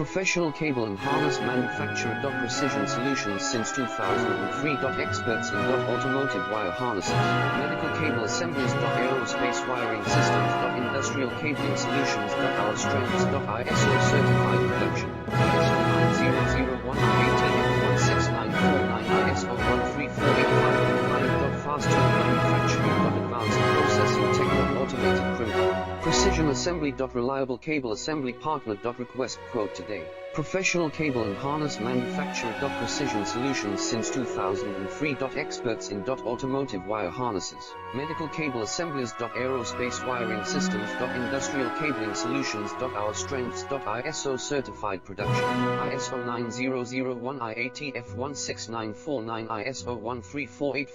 Professional cable and harness manufacturer. Precision solutions since 2003. Experts in automotive wire harnesses, medical cable assemblies. Aerospace wiring systems. Industrial cabling solutions. Our strengths. ISO certified production. ISO 9001 I-18F16949 ISO 13485 compliant. Fast tool manufacturing. Advanced processing technique. Automated criminal precision assembly. Reliable cable assembly partner. Request quote today. Professional cable and harness manufacturer. Precision solutions since 2003. Experts in automotive wire harnesses, medical cable assemblies. Aerospace wiring systems. Industrial cabling solutions. Our strengths. ISO certified production. ISO 9001 I-ATF16949 ISO 13485